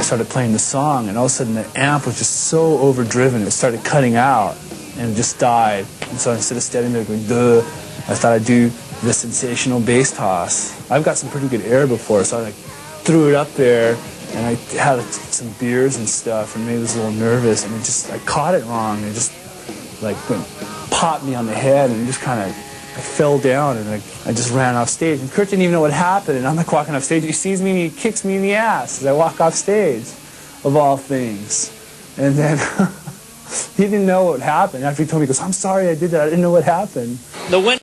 started playing the song, and all of a sudden the amp was just so overdriven, it started cutting out, and it just died. And so instead of standing there going, duh, I thought I'd do the sensational bass toss. I've got some pretty good air before, so I like threw it up there, and I had some beers and stuff, and maybe was a little nervous, and I caught it wrong, and it just like popped me on the head, and it just kind of, I fell down, and I just ran off stage. And Kurt didn't even know what happened, and I'm like walking off stage, he sees me, and he kicks me in the ass as I walk off stage, of all things. And then he didn't know what happened. After he told me, he goes, I'm sorry I did that, I didn't know what happened.